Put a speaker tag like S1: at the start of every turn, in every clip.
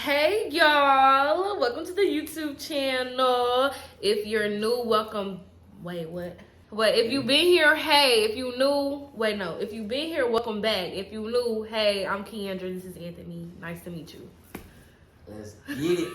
S1: Hey y'all, welcome to the YouTube channel. If you're new, welcome. Wait, what? If you've been here, hey. If you new, if you've been here, welcome back. If you new, hey, I'm Kendra. This is Anthony. Nice to meet you.
S2: Let's get it.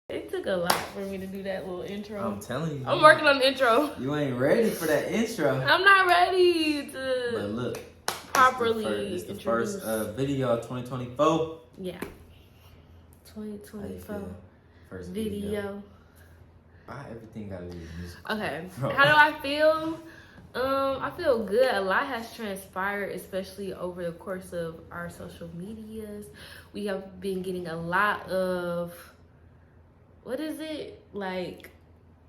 S1: It took a lot for me to do that little intro.
S2: I'm telling you.
S1: I'm working on the intro.
S2: You ain't ready for that intro.
S1: I'm not ready to
S2: But look,
S1: properly
S2: it's the first video of 2024.
S1: Yeah. 2024
S2: First
S1: video.
S2: Why everything gotta be musical?
S1: Okay.
S2: Bro.
S1: How do I feel? I feel good. A lot has transpired, especially over the course of our social medias. We have been getting a lot of, what is it? Like,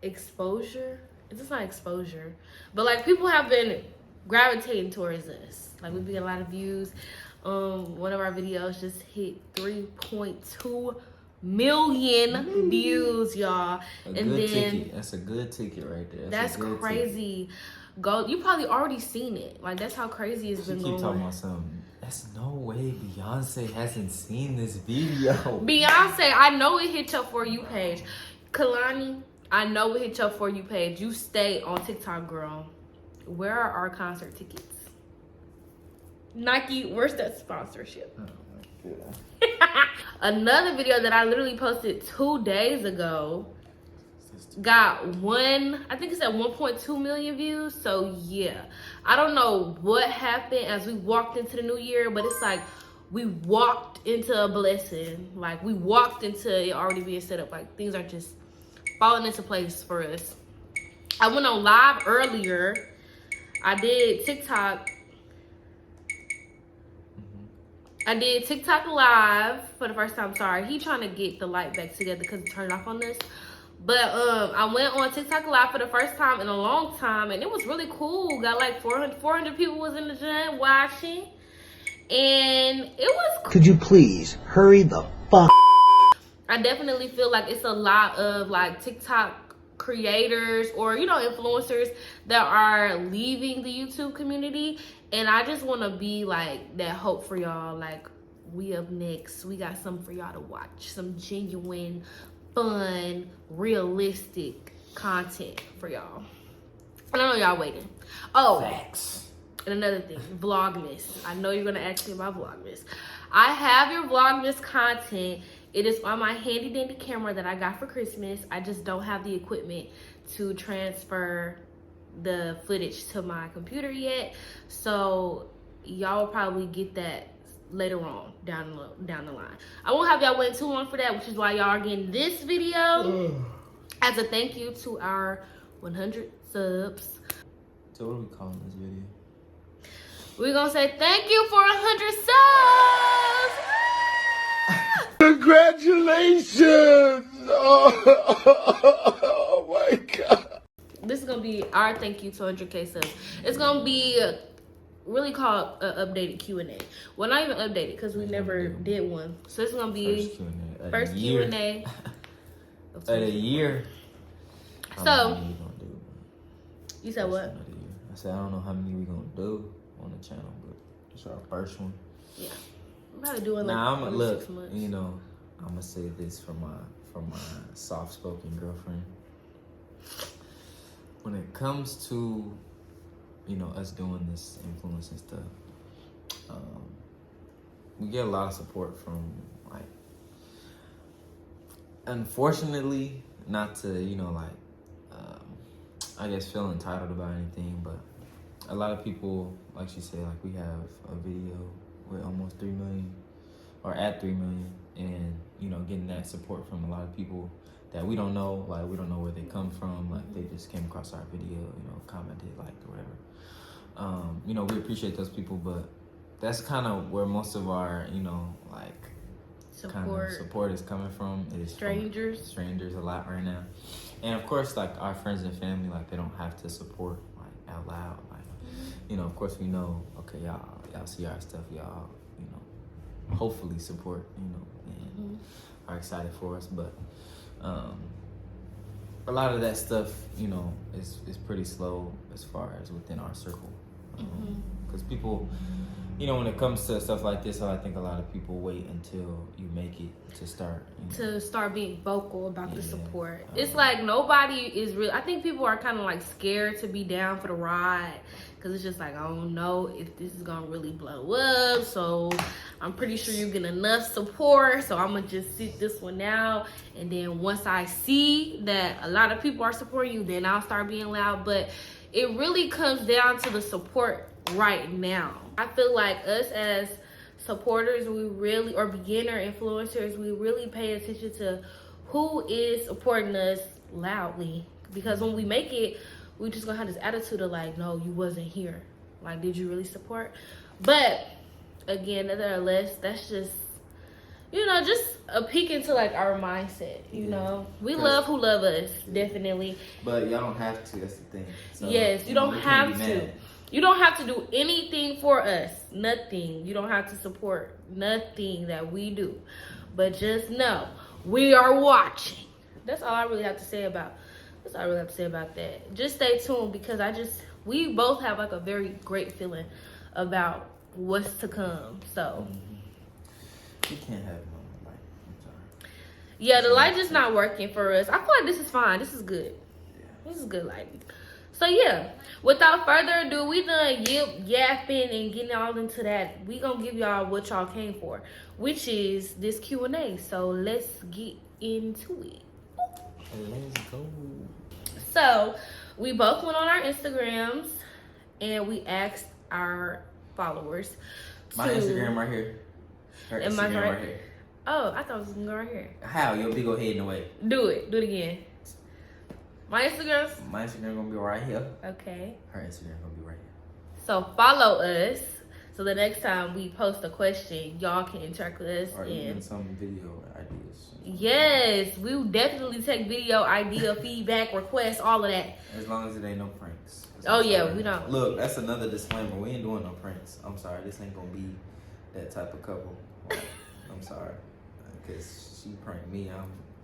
S1: exposure? It's just not exposure. But, like, people have been gravitating towards us. Like, we've been getting a lot of views. One of our videos just hit 3.2 million views, y'all.
S2: Ticket. That's a good ticket right there.
S1: That's crazy. Go, you probably already seen it. Like, that's how crazy it's been going.
S2: Keep talking about something. That's no way Beyonce hasn't seen this video.
S1: Beyonce, I know it hit your For You page. Kalani, I know it hit your For You page. You stay on TikTok, girl. Where are our concert tickets? Nike, where's that sponsorship?
S2: Oh my God.
S1: Another video that I literally posted 2 days ago got I think it's at 1.2 million views. So yeah, I don't know what happened as we walked into the new year, but it's like we walked into a blessing. Like, we walked into it already being set up. Like, things are just falling into place for us. I went on live earlier. I did TikTok live for the first time. Sorry, he trying to get the light back together because it turned off on this. But I went on TikTok live for the first time in a long time, and it was really cool. Got like 400 people was in the gym watching, and it was cool.
S3: Could you please hurry the fuck?
S1: I definitely feel like it's a lot of like TikTok creators or, you know, influencers that are leaving the YouTube community, and I just want to be like that hope for y'all. Like, we up next, we got something for y'all to watch, some genuine, fun, realistic content for y'all. I know y'all waiting. Oh,
S2: Facts.
S1: And another thing, Vlogmas. I know you're gonna ask me about Vlogmas. I have your Vlogmas content. It is on my handy dandy camera that I got for Christmas. I just don't have the equipment to transfer the footage to my computer yet. So y'all will probably get that later on down the line. I won't have y'all waiting too long for that, which is why y'all are getting this video as a thank you to our 100 subs.
S2: So what are we calling this video?
S1: We're gonna say thank you for 100 subs.
S3: Congratulations! Oh my God.
S1: This is gonna be our thank you to 100K subs. It's gonna be really called an updated Q&A. Well, not even updated because we never did one. So it's gonna be first Q&A
S2: of the year.
S1: So you said what?
S2: I said I don't know how many we gonna do on the channel, but it's our first one.
S1: Yeah, I'm probably doing like
S2: now. I'm
S1: 6 months.
S2: You know, I'm gonna say this for my soft-spoken girlfriend. When it comes to, you know, us doing this influencing stuff, we get a lot of support from, like, unfortunately, not to, you know, like, I guess feel entitled about anything, but a lot of people, like she said, like, we have a video with almost 3 million, or at 3 million, and, you know, getting that support from a lot of people that we don't know, like, we don't know where they come from, like, they just came across our video, you know, commented, liked, or whatever. You know, we appreciate those people, but that's kind of where most of our, you know, like, support is coming from. It is strangers a lot right now. And of course, like, our friends and family, like, they don't have to support, like, out loud, like, you know, of course we know, okay, y'all see our stuff, y'all, you know, hopefully support, you know, and are excited for us. But a lot of that stuff, you know, is pretty slow as far as within our circle. Because people, you know, when it comes to stuff like this, I think a lot of people wait until you make it to start. You know?
S1: To start being vocal about the support. It's like nobody is really, I think people are kind of like scared to be down for the ride. Because it's just like, I don't know if this is going to really blow up. So I'm pretty sure you get enough support. So I'm going to just sit this one out. And then once I see that a lot of people are supporting you, then I'll start being loud. But it really comes down to the support right now. I feel like us as supporters, we really, or beginner influencers, we really pay attention to who is supporting us loudly. Because when we make it, we just gonna have this attitude of like, no, you wasn't here. Like, did you really support? But again, nevertheless, that's just, you know, just a peek into like our mindset. You know, we love who love us, definitely.
S2: But y'all don't have to. That's the thing. So,
S1: yes, you don't have to. You don't have to do anything for us. Nothing. You don't have to support nothing that we do. But just know, we are watching. That's all I really have to say about. That's all I really have to say about that. Just stay tuned because we both have like a very great feeling about what's to come. So.
S2: We can't have no light. I'm sorry.
S1: Yeah, the light just not working for us. I feel like this is fine. This is good. This is good lighting. So yeah, without further ado, we done yapping and getting all into that. We gonna give y'all what y'all came for, which is this Q&A. So let's get into it.
S2: Let's go.
S1: So we both went on our Instagrams and we asked our followers.
S2: My Instagram right here. Her Instagram right here.
S1: Oh, I thought it was gonna go right here.
S2: How? Your big old head in the way.
S1: Do it again. My Instagram
S2: gonna be right here.
S1: Okay.
S2: Her Instagram gonna be right here.
S1: So follow us. So the next time we post a question, y'all can interact with us.
S2: Or even some video ideas.
S1: Yes, we will definitely take video idea, feedback, requests, all of that.
S2: As long as it ain't no pranks.
S1: Oh yeah, we don't.
S2: Look, that's another disclaimer. We ain't doing no pranks. I'm sorry, this ain't gonna be that type of couple. I'm sorry, because she pranked me.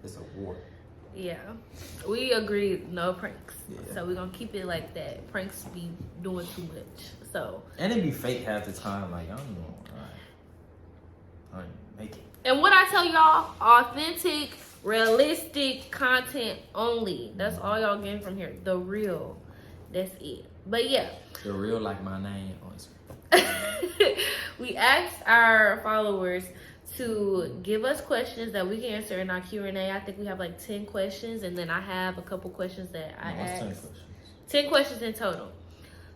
S2: It's a war.
S1: Yeah, we agreed, no pranks.
S2: Yeah.
S1: So we're gonna keep it like that. Pranks be doing too much. So.
S2: And it be fake half the time. Like, I don't know. I don't make it.
S1: And what I tell y'all, authentic, realistic content only. That's all y'all getting from here. The real. That's it. But yeah.
S2: The real, like my name on Instagram.
S1: We asked our followers to give us questions that we can answer in our Q&A. I think we have like 10 questions, and then I have a couple questions that I asked. 10 questions? 10 questions in total.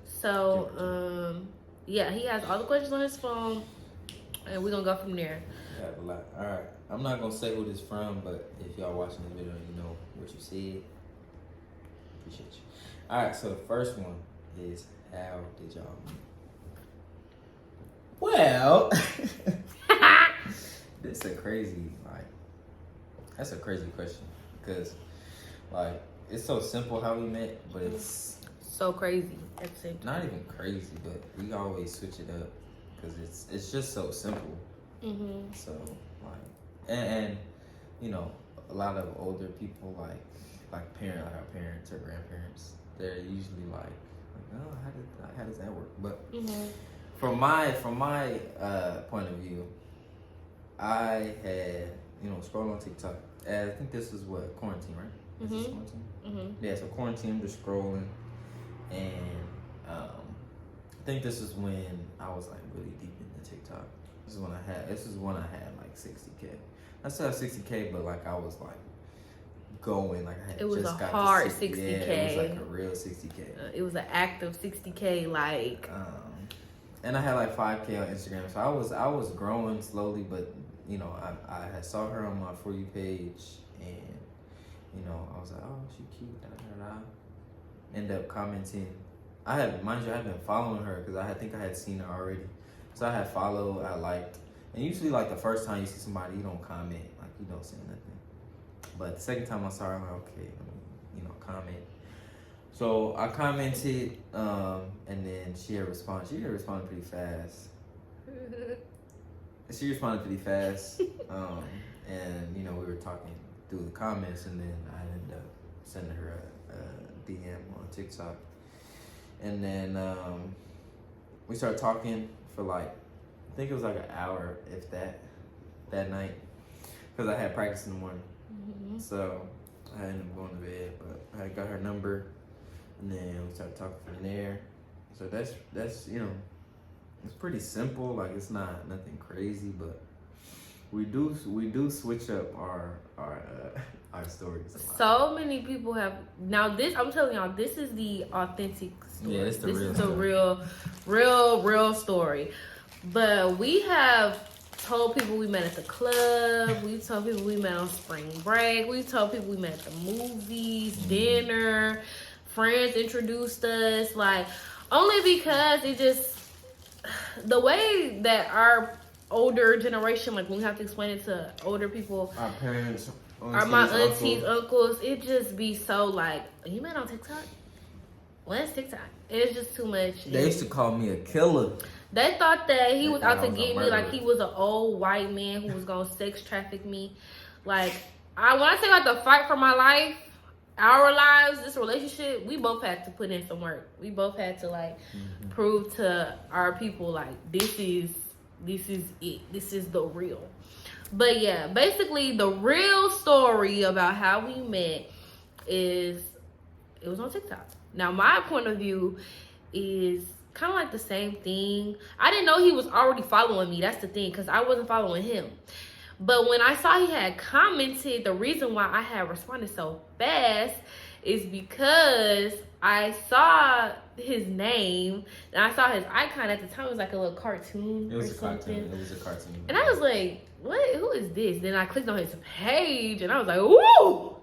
S1: So, yeah, he has all the questions on his phone, and we're going to go from there.
S2: You have a lot. All right. I'm not going to say who this from, but if y'all watching the video, you know what you said. Appreciate you. All right, so the first one is, how did y'all meet? Well, that's a crazy question because, like, it's so simple how we met, but it's
S1: so crazy at the same time.
S2: Not even crazy, but we always switch it up because it's just so simple.
S1: Mm-hmm.
S2: So, like, and you know, a lot of older people, like our parents or grandparents, they're usually like, oh, how does that work? But from my point of view, I had, you know, scrolling on TikTok. I think this is what, quarantine, right? Is this quarantine? Mm-hmm. Yeah, so quarantine, I'm just scrolling, and I think this is when I was like really deep into TikTok. This is when I had like 60K. I still have 60K, but like I was like going, like I had just got
S1: hard
S2: 60K.
S1: 60K.
S2: Yeah, it was like a real 60K.
S1: It was an active 60K, like.
S2: And I had like 5K on Instagram, so I was growing slowly, but you know, I had saw her on my For You page, and you know, I was like, oh, she cute, da da da. End up commenting. I've been following her because I think I had seen her already. So I had followed, I liked, and usually like the first time you see somebody, you don't comment, like you don't say nothing. But the second time I saw her, I'm like, okay, let me, you know, comment. So I commented, and then she had responded. She had responded pretty fast. She responded pretty fast, and you know we were talking through the comments, and then I ended up sending her a DM on TikTok, and then we started talking for like I think it was like an hour, if that night, because I had practice in the morning.
S1: Mm-hmm.
S2: So I ended up going to bed, but I got her number, and then we started talking from there. So that's you know, it's pretty simple. Like it's not nothing crazy, but we do switch up our stories a lot.
S1: So many people have now. This I'm telling y'all, this is the authentic story.
S2: Yeah, it's the
S1: this
S2: real
S1: is the
S2: story.
S1: real story. But we have told people we met at the club. We told people we met on spring break. We told people we met at the movies, dinner. Friends introduced us, like only because it just the way that our older generation, like when we have to explain it to older people,
S2: Our parents,
S1: or my aunties, uncles, it just be so like, you met on TikTok? What's TikTok? It's just too much.
S2: They used to call me a killer.
S1: They thought that he was
S2: They thought
S1: out to
S2: I was a
S1: get me,
S2: murderer.
S1: like he was an old white man who was gonna sex traffic me. Like when I say like the fight for my life, our lives, this relationship, we both had to put in some work. We both had to like prove to our people like this is it. This is the real. But yeah, basically the real story about how we met is it was on TikTok. Now my point of view is kind of like the same thing. I didn't know he was already following me. That's the thing, because I wasn't following him. But when I saw he had commented, the reason why I had responded so fast is because I saw his name and I saw his icon at the time. It was like a little cartoon.
S2: It was
S1: or
S2: a
S1: something.
S2: cartoon. It was a cartoon.
S1: And I was like, what? Who is this? Then I clicked on his page and I was like, ooh,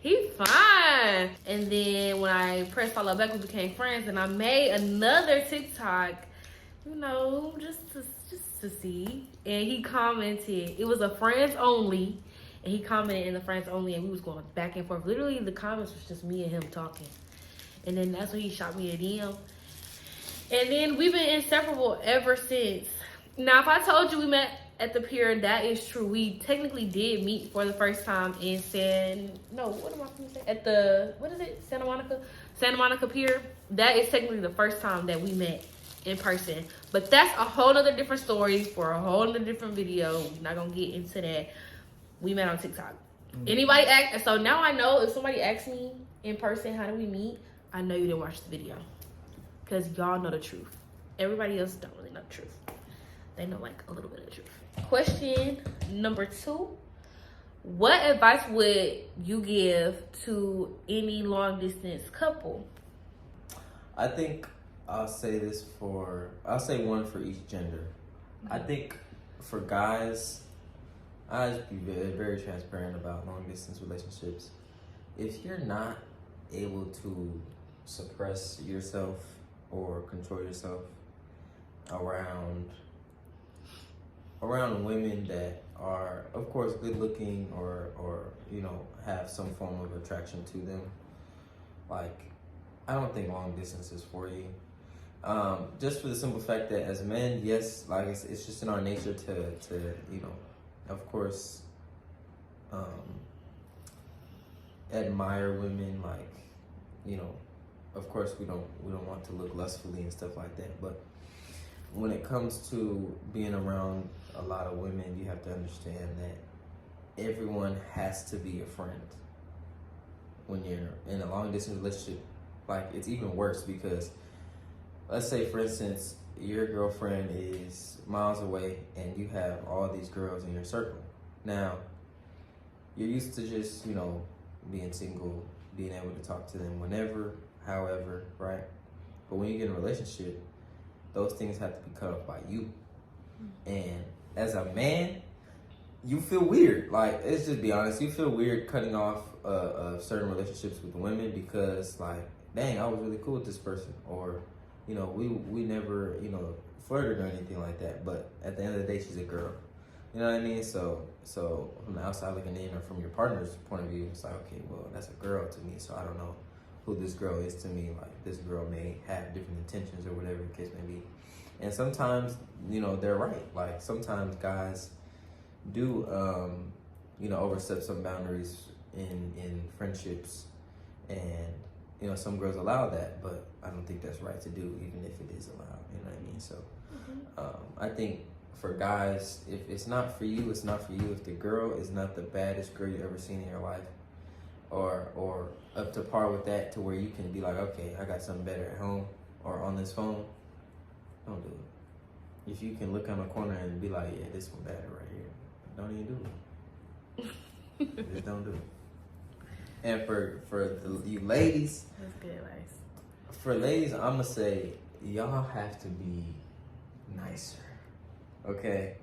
S1: he's fine. And then when I pressed follow back, we became friends and I made another TikTok, you know, just to see. And he commented, it was a friends only. And he commented in the friends only and we was going back and forth. Literally the comments was just me and him talking. And then that's when he shot me a DM. And then we've been inseparable ever since. Now, if I told you we met at the pier, that is true. We technically did meet for the first time in Santa Monica Pier. That is technically the first time that we met in person. But that's a whole other different story for a whole other different video. We're not gonna get into that. We met on TikTok. So now I know if somebody asks me in person, how do we meet? I know you didn't watch the video. Because y'all know the truth. Everybody else don't really know the truth. They know like a little bit of the truth. Question number 2. What advice would you give to any long distance couple?
S2: I think I'll say one for each gender. I think for guys, I just be very, very transparent about long distance relationships. If you're not able to suppress yourself or control yourself around women that are, of course, good looking or you know, have some form of attraction to them, like, I don't think long distance is for you. Just for the simple fact that as men, yes, like it's just in our nature to you know, of course, admire women, like, you know, of course we don't want to look lustfully and stuff like that, but when it comes to being around a lot of women, you have to understand that everyone has to be a friend when you're in a long distance relationship. Like, it's even worse because, let's say for instance, your girlfriend is miles away and you have all these girls in your circle. Now, you're used to just, you know, being single, being able to talk to them whenever, however, right? But when you get in a relationship, those things have to be cut off by you. And as a man, you feel weird. Like, let's just be honest, you feel weird cutting off certain relationships with women because, like, dang, I was really cool with this person. Or, you know, we never, you know, flirted or anything like that. But at the end of the day, she's a girl. You know what I mean? So from the outside looking in, or from your partner's point of view, it's like, okay, well, that's a girl to me, so I don't know who this girl is to me. Like, this girl may have different intentions or whatever the case may be. And sometimes, you know, they're right. Like, sometimes guys do, you know, overstep some boundaries in friendships. And, you know, some girls allow that, but I don't think that's right to do, even if it is allowed. You know what I mean? So, I think for guys, if it's not for you, it's not for you. If the girl is not the baddest girl you ever seen in your life, or up to par with that, to where you can be like, okay, I got something better at home or on this phone, don't do it. If you can look on the corner and be like, yeah, this one better right here, don't even do it. Just don't do it. And for you ladies,
S1: that's good advice.
S2: For ladies, I'm gonna say y'all have to be nicer. Okay,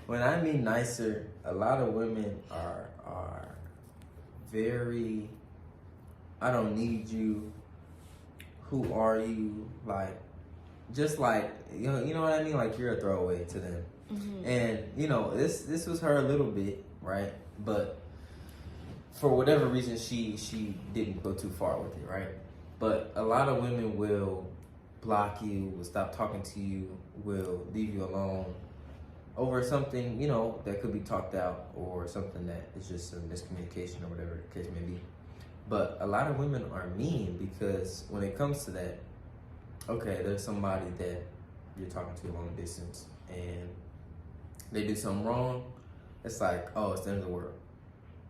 S2: when I mean nicer, a lot of women are very, I don't need you. Who are you? Like, just like, you know what I mean? Like, you're a throwaway to them. And you know, this was her a little bit, right? But for whatever reason, she didn't go too far with it, right? But a lot of women will block you, will stop talking to you, will leave you alone over something, you know, that could be talked out, or something that is just a miscommunication or whatever the case may be. But a lot of women are mean, because when it comes to that, okay, there's somebody that you're talking to long distance and they do something wrong, it's like, oh, it's the end of the world.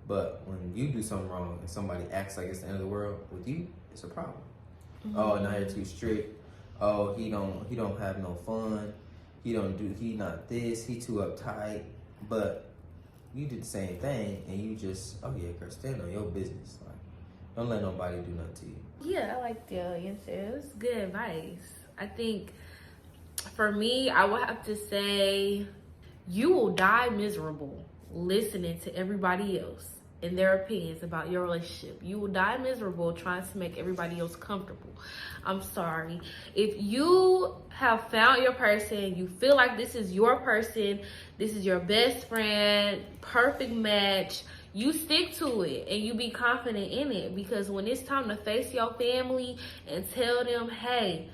S2: But when you do something wrong and somebody acts like it's the end of the world with you, it's a problem. Oh, now you're too strict. Oh, he don't have no fun. He not this, he too uptight. But you did the same thing, and you just, oh yeah, girl, stand on your business. Like, don't let nobody do nothing to you.
S1: Yeah, I like the answer. It was good advice. I think for me, I would have to say you will die miserable listening to everybody else and their opinions about your relationship. You will die miserable trying to make everybody else comfortable. I'm sorry. If you have found your person, you feel like this is your person, this is your best friend, perfect match, you stick to it and you be confident in it. Because when it's time to face your family and tell them, hey,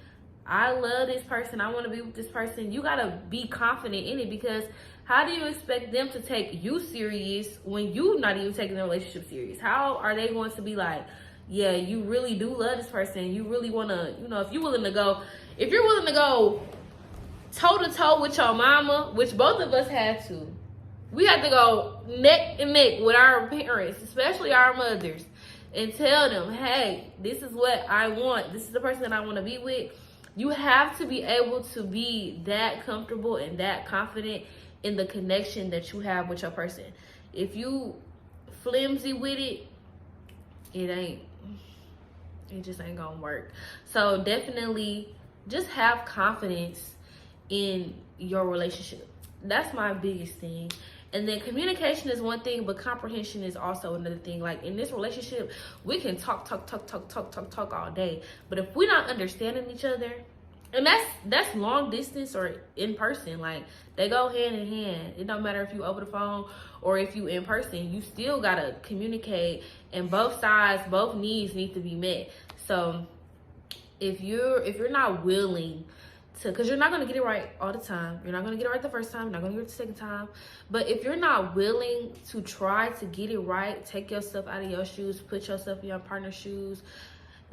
S1: I love this person, I want to be with this person, you got to be confident in it. Because how do you expect them to take you serious when you're not even taking the relationship serious? How are they going to be like, yeah, you really do love this person, you really want to, you know, if you're willing to go toe to toe with your mama, which both of us had to. We had to go neck and neck with our parents, especially our mothers, and tell them, hey, this is what I want. This is the person that I want to be with. You have to be able to be that comfortable and that confident in the connection that you have with your person. If you flimsy with it, it just ain't gonna work. So definitely just have confidence in your relationship. That's my biggest thing. And then communication is one thing, but comprehension is also another thing. Like, in this relationship, we can talk all day. But if we're not understanding each other, and that's long distance or in person, like, they go hand in hand. It don't matter if you over the phone or if you in person, you still gotta communicate, and both sides, both needs need to be met. So if you're not willing to, because you're not going to get it right all the time. You're not going to get it right the first time. You're not going to get it the second time. But if you're not willing to try to get it right, take yourself out of your shoes, put yourself in your partner's shoes,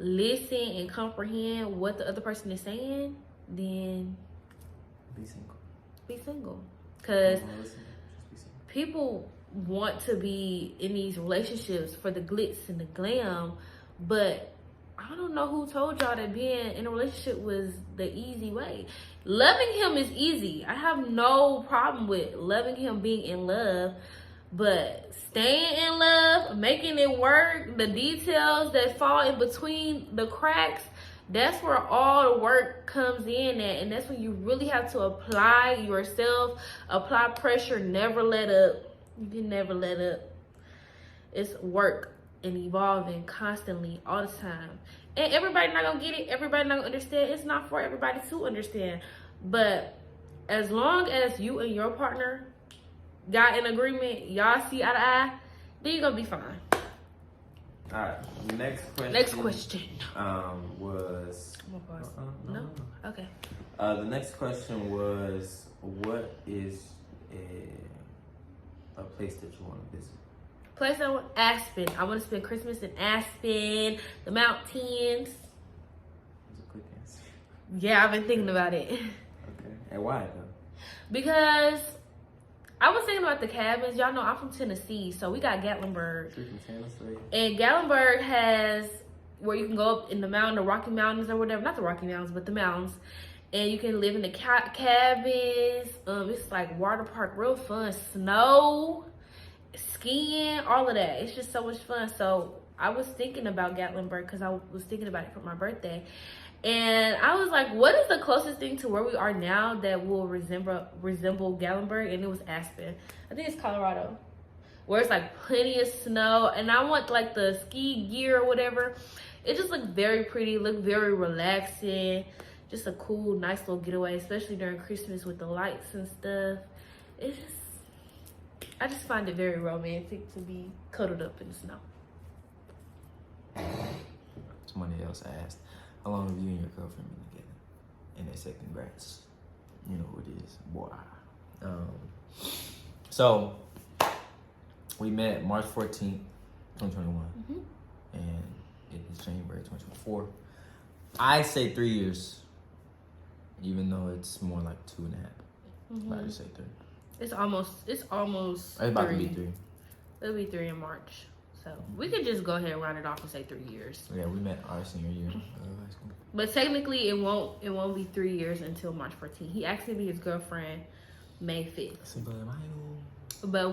S1: listen and comprehend what the other person is saying, then
S2: Be single.
S1: Be single. Because people want to be in these relationships for the glitz and the glam, but I don't know who told y'all that being in a relationship was the easy way. Loving him is easy. I have no problem with loving him, being in love, but staying in love, making it work, the details that fall in between the cracks, that's where all the work comes in at. And that's when you really have to apply yourself, apply pressure, never let up. You can never let up. It's work and evolving constantly all the time. And everybody not gonna get it, everybody not gonna understand. It's not for everybody to understand. But as long as you and your partner got an agreement, y'all see eye to eye, then you're gonna be fine.
S2: All right.
S1: Next question.
S2: Was.
S1: No. Okay.
S2: The next question was, what is a place that you want to visit?
S1: Place I want Aspen. I want to spend Christmas in Aspen, the mountains.
S2: That's a quick answer.
S1: Yeah, I've been thinking about it.
S2: Okay. And why though?
S1: Because I was thinking about the cabins. Y'all know I'm from Tennessee, so we got Gatlinburg.
S2: You're from Tennessee.
S1: And Gatlinburg has where you can go up in the mountain, the Rocky Mountains or whatever. Not the Rocky Mountains, but the mountains. And you can live in the cabins. It's like water park, real fun. Snow, skiing, all of that. It's just so much fun. So I was thinking about Gatlinburg because I was thinking about it for my birthday. And I was like, what is the closest thing to where we are now that will resemble Gatlinburg? And it was Aspen. I think it's Colorado. Where it's like plenty of snow. And I want like the ski gear or whatever. It just looked very pretty, looked very relaxing. Just a cool, nice little getaway, especially during Christmas with the lights and stuff. It's just, I just find it very romantic to be cuddled up in the snow.
S2: Somebody else asked, how long have you and your girlfriend been together? And they said, congrats. You know who it is, boy. So, we met March 14th, 2021. And it is January 2024. I say 3 years, even though it's more like 2.5. But I just say 3.
S1: It's almost
S2: It's about to be 3.
S1: It'll be 3 in March. So we could just go ahead and round it off and say 3 years.
S2: Yeah, we met our senior year of high school.
S1: But technically it won't be 3 years until March 14th. He asked me to be his girlfriend May 5th. But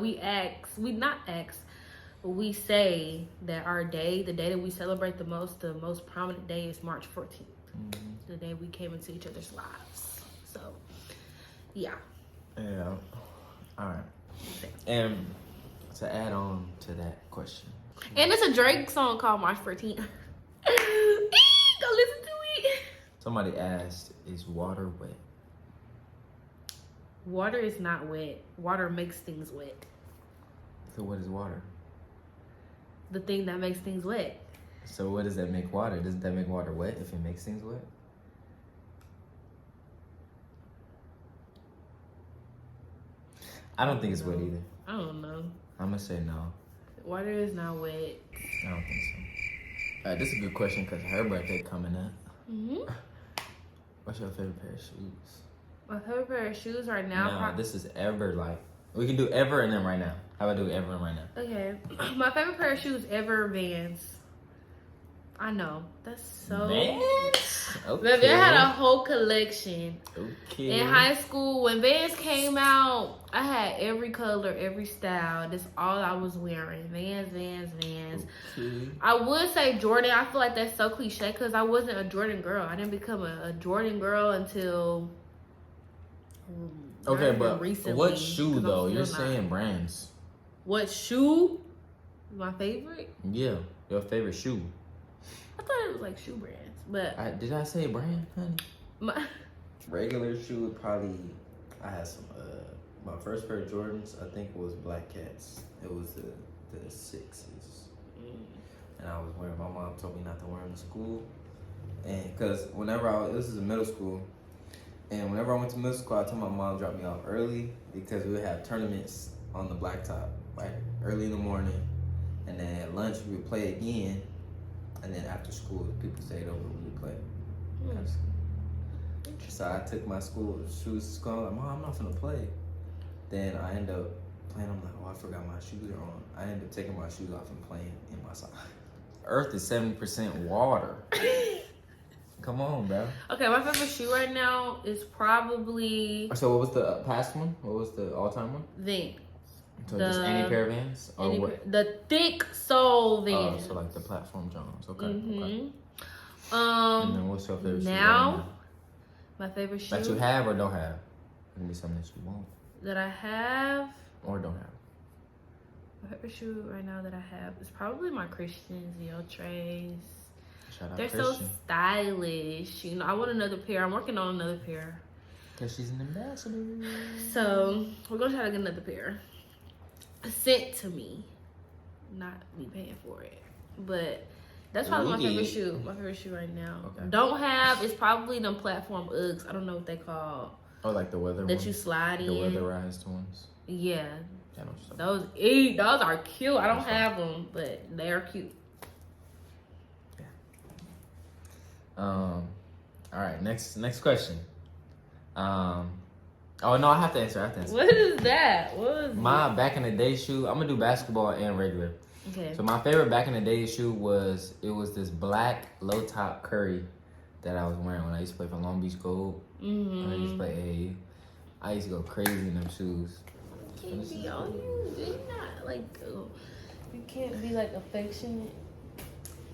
S1: we say that our day, the day that we celebrate the most prominent day is March 14th. The day we came into each other's lives. So, yeah.
S2: Yeah. All right. And to add on to that question.
S1: And it's a Drake song called March 14th. Go listen to it.
S2: Somebody asked, is water wet?
S1: Water is not wet. Water makes things wet.
S2: So what is water?
S1: The thing that makes things wet.
S2: So what does that make water? Doesn't that make water wet if it makes things wet? I don't think it's wet either.
S1: I don't know.
S2: I'm gonna say no.
S1: Water is not wet.
S2: I don't think so. All right, this is a good question because her birthday coming up. What's your favorite pair of shoes?
S1: My favorite pair of shoes right now.
S2: No, this is ever like. We can do ever and then right now. How about do ever and right now?
S1: Okay. My favorite pair of shoes ever, Vans. I know. That's so...
S2: Vans? Okay.
S1: But they had a whole collection.
S2: Okay.
S1: In high school, when Vans came out, I had every color, every style. That's all I was wearing. Vans.
S2: Okay.
S1: I would say Jordan. I feel like that's so cliche because I wasn't a Jordan girl. I didn't become a Jordan girl until...
S2: Okay, but
S1: recently,
S2: what shoe though? You're saying brands.
S1: What shoe? My favorite?
S2: Yeah, your favorite shoe.
S1: I thought it was like shoe brands, but
S2: did I say brand, honey?
S1: my
S2: Regular shoe would probably. I had some. My first pair of Jordans, I think, was Black Cats. It was the 6s, and I was wearing. My mom told me not to wear them to school, and because this is in middle school. And whenever I went to middle school, I told my mom to drop me off early because we would have tournaments on the blacktop, like early in the morning. And then at lunch, we would play again. And then after school, people stayed over and we would play. So I took my school shoes to school. I'm like, Mom, I'm not gonna play. Then I end up playing. I'm like, oh, I forgot my shoes are on. I end up taking my shoes off and playing in my sock. Earth is 70% water. Come on, bro.
S1: Okay, my favorite shoe right now is probably...
S2: So what was the past one? What was the all-time one?
S1: Vans.
S2: So just any pair of Vans? Or what?
S1: The thick sole Vans.
S2: Oh, so like the platform Jones. Okay. Okay.
S1: And
S2: then what's your favorite shoe?
S1: Now, my favorite shoe...
S2: That you have or don't have? It can be something that you want.
S1: That I have...
S2: Or don't have.
S1: My favorite shoe right now that I have is probably my Christian Zero Trays. They're
S2: Christian.
S1: so stylish. You know, I want another pair. I'm working on another pair.
S2: Because she's an ambassador.
S1: So, we're going to try to get another pair. Sent to me. Not me paying for it. but that's probably my favorite shoe. My favorite shoe right now. Don't have is probably them platform Uggs. I don't know what they call.
S2: Oh, like the weather
S1: that
S2: ones?
S1: You slide in.
S2: The weatherized ones.
S1: Yeah.
S2: Those
S1: are cute. I don't have them, but they are cute.
S2: Yeah. All right. Next question. Oh no, I have to answer.
S1: What is that? What was
S2: my back in the day shoe? I'm gonna do basketball and regular.
S1: Okay.
S2: So my favorite back in the day shoe was this black low top Curry that I was wearing when I used to play for Long Beach Gold.
S1: Mm-hmm.
S2: I used to play AAU. I used to go crazy in them shoes.
S1: Can't be on you. You're not like you can't be like affectionate.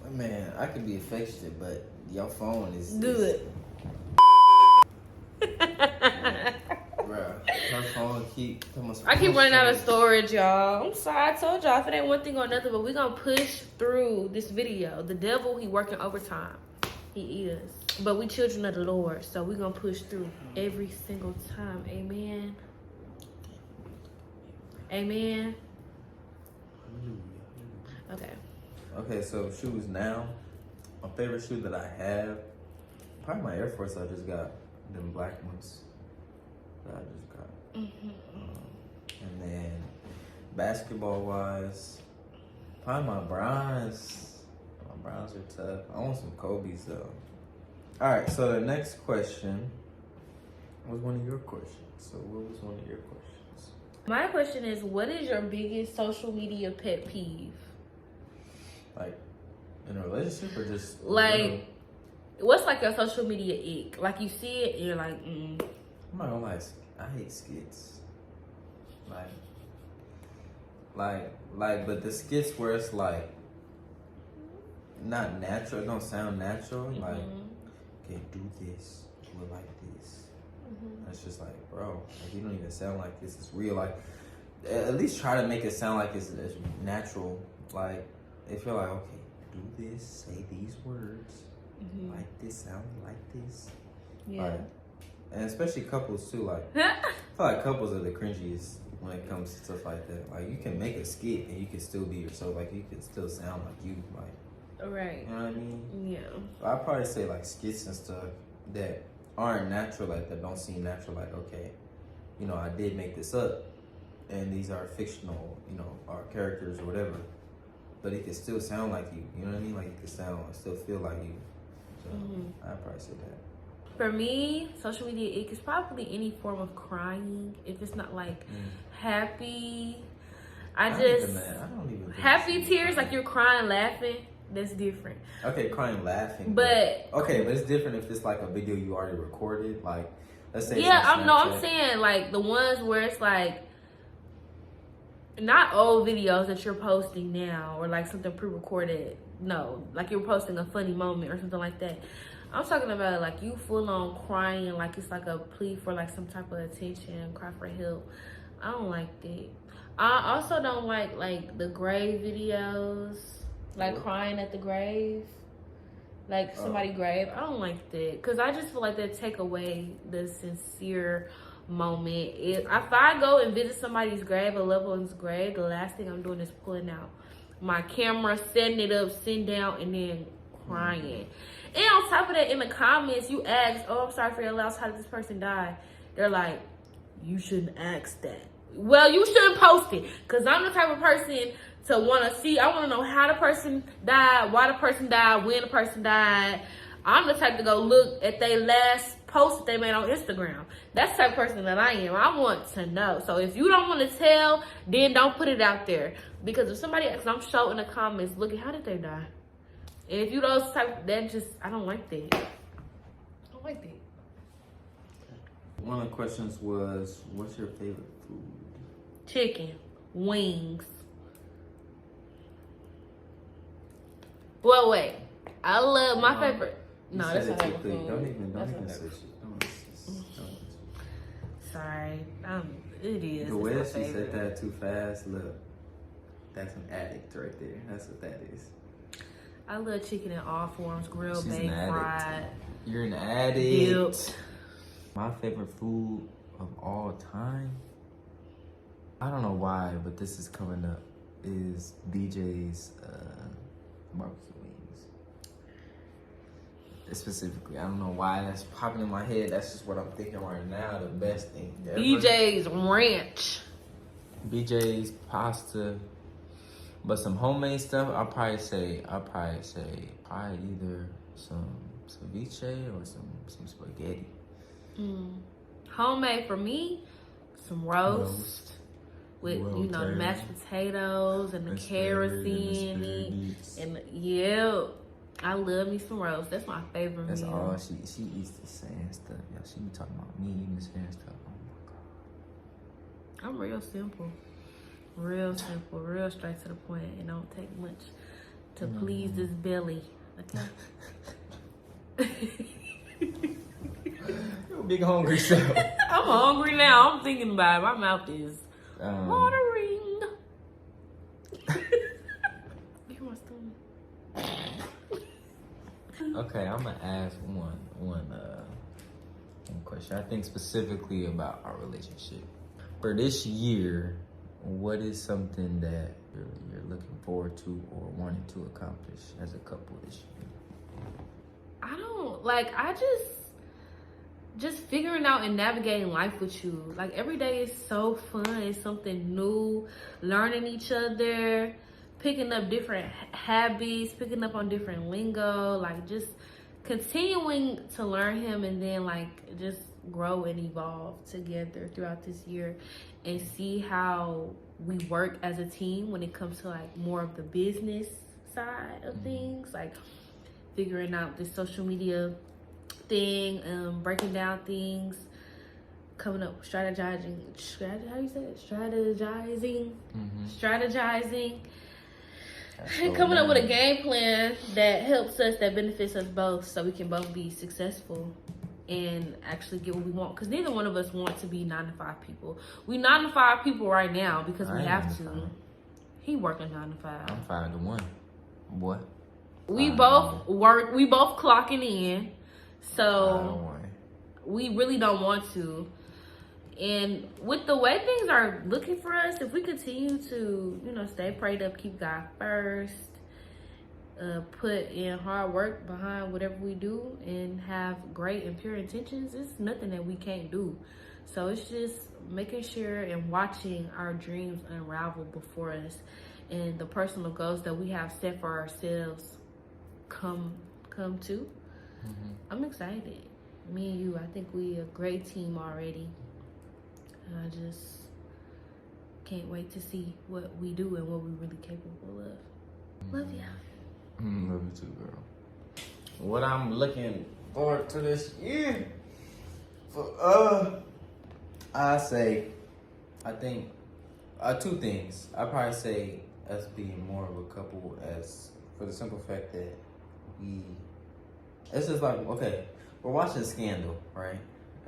S2: Man, I could be affectionate, but your phone is
S1: good.
S2: Bruh, her phone
S1: I keep running out of storage, y'all. I'm sorry. I told y'all if it ain't one thing or nothing, but we gonna push through this video. The devil, he working overtime. He eat us. But we children of the Lord, so we gonna push through every single time. Amen. Amen. Okay,
S2: so shoes now. My favorite shoe that I have, probably my Air Force I just got. Them black ones that I just got. And then basketball wise, probably my Browns. My Browns are tough. I want some Kobe's though. All right, so the next question was one of your questions. So what was one of your questions?
S1: My question is, what is your biggest social media pet peeve?
S2: Like in a relationship or just
S1: like, what's like your social media ick? Like you see it and you're like,
S2: I'm not gonna lie, I hate skits. But the skits where it's like not natural, it don't sound natural. Like, okay, do this, do it like this. It's just like, bro, like you don't even sound like this is real. Like, at least try to make it sound like it's natural. Like, if you're like, okay, do this, say these words, like this, sound like this.
S1: Yeah.
S2: Like, and especially couples too. Like, I feel like couples are the cringiest when it comes to stuff like that. Like, you can make a skit and you can still be yourself. Like, you can still sound like you. Like,
S1: right.
S2: You know what I mean?
S1: Yeah.
S2: I'd probably say like skits and stuff that aren't natural, like that don't seem natural. Like, okay, you know, I did make this up, and these are fictional, you know, our characters or whatever. But it can still sound like you. You know what I mean? Like it can still feel like you. So I'd probably say that.
S1: For me, social media ick is probably any form of crying. If it's not like happy, I don't even happy tears, like you're crying, laughing. That's different.
S2: Okay, crying, laughing.
S1: But
S2: okay, but it's different if it's like a video you already recorded. Like, let's say.
S1: Yeah, I'm saying like the ones where it's like not old videos that you're posting now or like something pre-recorded. No, like you're posting a funny moment or something like that. I'm talking about like you full on crying, like it's like a plea for like some type of attention, cry for help. I don't like that. I also don't like the grave videos, like crying at the grave, like somebody grave. I don't like that because I just feel like that take away the sincere moment. If I go and visit somebody's grave, a loved one's grave, the last thing I'm doing is pulling out my camera, setting it up, sitting down, and then crying. And on top of that, in the comments, you ask, "Oh, I'm sorry for your loss. How did this person die?" They're like, "You shouldn't ask that." Well, you shouldn't post it because I'm the type of person to want to see. I want to know how the person died, why the person died, when the person died. I'm the type to go look at their last post that they made on Instagram. That's the type of person that I am. I want to know. So if you don't want to tell, then don't put it out there. Because if somebody asks, I'm sure in the comments, look at how did they die? And if you those type, that just, I don't like that. I don't like that.
S2: One of the questions was, what's your favorite food?
S1: Chicken. Wings. Well, wait. I love my favorite. No, that's not favorite food.
S2: Don't even say shit.
S1: Sorry. It is.
S2: The way she said that too fast, look. That's an addict right there. That's what that is.
S1: I love chicken in all forms, grilled, baked, fried.
S2: You're an addict.
S1: Dipped.
S2: My favorite food of all time, I don't know why, but this is coming up, is BJ's barbecue wings. Specifically, I don't know why that's popping in my head. That's just what I'm thinking right now. The best thing ever.
S1: BJ's Ranch.
S2: BJ's pasta, but some homemade stuff. I'll probably say either some ceviche or some spaghetti.
S1: Homemade for me, some roast. With the mashed potatoes and the carrots in it, and yeah, I love me some roast. That's my favorite
S2: That's
S1: meal.
S2: all she eats the same stuff. Yeah, she be talking about me eating the same stuff. Oh my god.
S1: I'm real simple, real straight to the point. It don't take much to please this belly. Okay.
S2: You're a big hungry self.
S1: I'm hungry now. I'm thinking about it. My mouth is watering. Look at my stomach.
S2: Okay, I'm gonna ask one question. I think specifically about our relationship. For this year, what is something that you're looking forward to or wanting to accomplish as a couple this year?
S1: I just figuring out and navigating life with you. Like, every day is so fun. It's something new, learning each other, picking up different habits, picking up on different lingo, like just continuing to learn him, and then like just grow and evolve together throughout this year and see how we work as a team when it comes to like more of the business side of things, like figuring out the social media thing, breaking down things, coming up, strategizing, and coming up with a game plan that helps us, that benefits us both, so we can both be successful and actually get what we want. Because neither one of us want to be 9 to 5 people. We 9 to 5 people right now because we have to. He working 9 to 5.
S2: I'm 5 to 1. What?
S1: We both work. We both clocking in. So we really don't want to. And with the way things are looking for us, if we continue to, stay prayed up, keep God first, put in hard work behind whatever we do, and have great and pure intentions, it's nothing that we can't do. So it's just making sure and watching our dreams unravel before us, and the personal goals that we have set for ourselves come to. I'm excited. Me and you, I think we a great team already. And I just can't wait to see what we do and what we're really capable of. Love ya.
S2: Love you too, girl. What I'm looking forward to this year, I think two things. I probably say us being more of a couple, as for the simple fact that it's just like, okay, we're watching Scandal, right?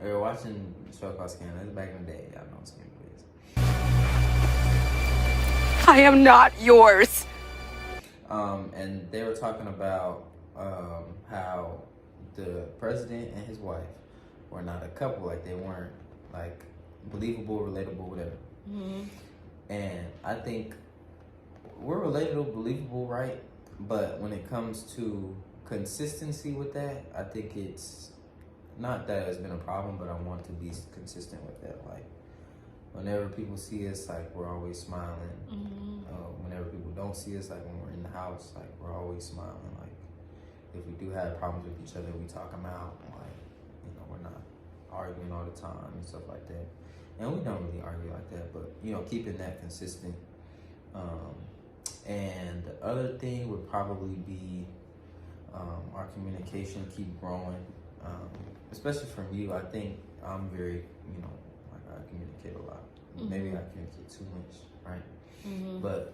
S2: We're watching a show called Scandal. It's back in the day. Y'all know what Scandal is.
S4: I am not yours.
S2: And they were talking about how the president and his wife were not a couple. Like, they weren't, like, believable, relatable, whatever. And I think we're relatable, believable, right? But when it comes to consistency with that, I think it's not that it's been a problem, but I want to be consistent with that. Like, whenever people see us, like, we're always smiling. Whenever people don't see us, like when we're in the house, like, we're always smiling. Like, if we do have problems with each other, we talk them out. Like, we're not arguing all the time and stuff like that. And we don't really argue like that, but keeping that consistent. And the other thing would probably be our communication keep growing. Especially from you, I think I'm very, like, I communicate a lot. Maybe I communicate too much, right? But,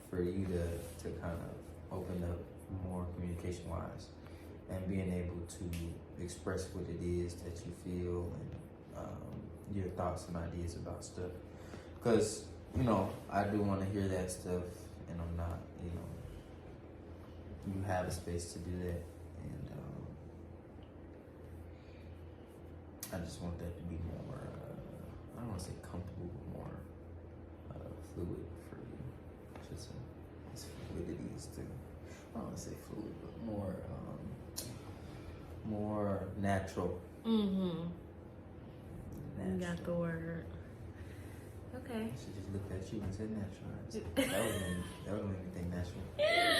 S2: for you to kind of open up more communication-wise and being able to express what it is that you feel and your thoughts and ideas about stuff. Because, I do want to hear that stuff, and I'm not, you have a space to do that. And I just want that to be more, I don't want to say comfortable, but more fluid for you. I should say. It's fluidity is too. don't want to say fluid, but more natural.
S1: Mm-hmm.
S2: Natural.
S1: You got the word. Okay.
S2: I should just looked at you and said natural. That would make me think natural.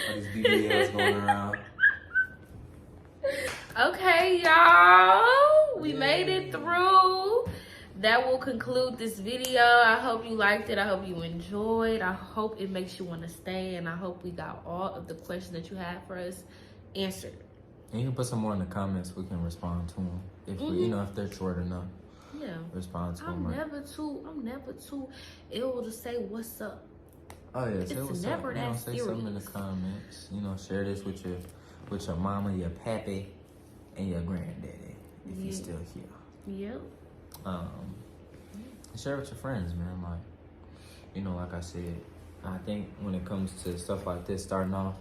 S2: All these BBLs going around.
S1: Okay, y'all. We made it through. That will conclude this video. I hope you liked it. I hope you enjoyed. I hope it makes you want to stay. And I hope we got all of the questions that you had for us answered.
S2: And you can put some more in the comments. We can respond to them. If we, if they're short enough.
S1: Yeah.
S2: Respond to
S1: I'm
S2: them.
S1: never too ill to say what's up.
S2: Oh yeah, say
S1: It's
S2: what's
S1: never
S2: up.
S1: that
S2: Say something in the
S1: serious.
S2: comments. Share this with your mama, your pappy, and your granddaddy if you're still here.
S1: Yep.
S2: Share it with your friends, man. Like, like I said, I think when it comes to stuff like this, starting off,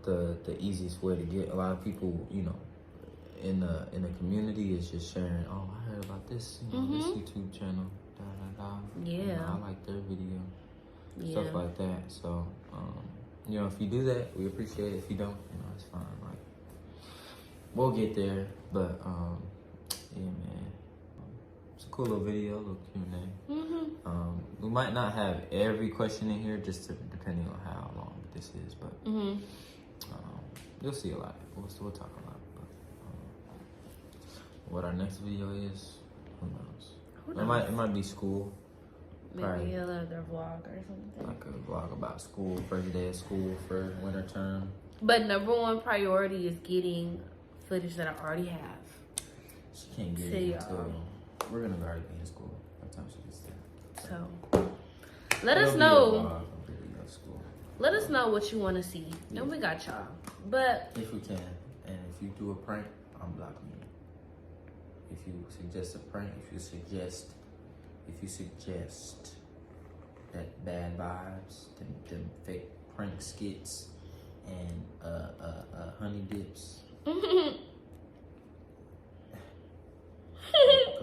S2: the easiest way to get a lot of people, in the community is just sharing. Oh, I heard about this, this YouTube channel. Da da da.
S1: Yeah.
S2: I like their video.
S1: Yeah.
S2: Stuff like that. So, if you do that, we appreciate it. If you don't, it's fine. Like, we'll get there. But, yeah, man. It's a cool little video, little Q&A. We might not have every question in here, just depending on how long this is. But you'll see a lot. We'll talk a lot. But what our next video is, who knows? It might be school.
S1: Maybe
S2: Probably.
S1: another vlog or something.
S2: Like a vlog about school, first day of school for winter term.
S1: But number one priority is getting footage that I already have.
S2: She can't get
S1: To
S2: it
S1: y'all.
S2: until we're gonna already be in school by the time she gets there.
S1: So let us
S2: It'll be a
S1: know.
S2: vlog of video of school.
S1: Let us know what you want to see.
S2: Yeah.
S1: And we got y'all. But
S2: If we can, and if you do a prank, I'm blocking you. If you suggest a prank, if you suggest that bad vibes, them fake prank skits, and honey dips. Go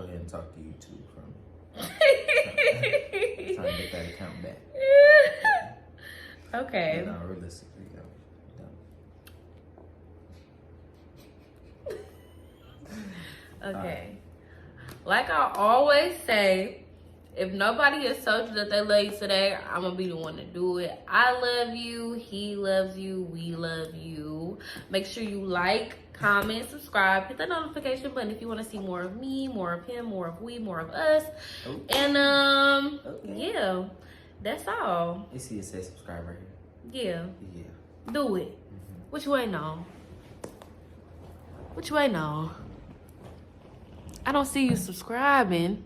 S2: ahead and talk to YouTube from trying to get that account back.
S1: okay.
S2: No, realistically,
S1: Okay. Like I always say, if nobody has told you that they love you today, I'm gonna be the one to do it. I love you, he loves you, we love you. Make sure you like, comment, subscribe, hit that notification button if you want to see more of me, more of him, more of we, more of us.
S2: Okay.
S1: And
S2: Okay.
S1: yeah, that's all.
S2: You see it says subscribe right here?
S1: Yeah,
S2: Yeah.
S1: do it. What you waiting on? What you waiting on? I don't see you subscribing.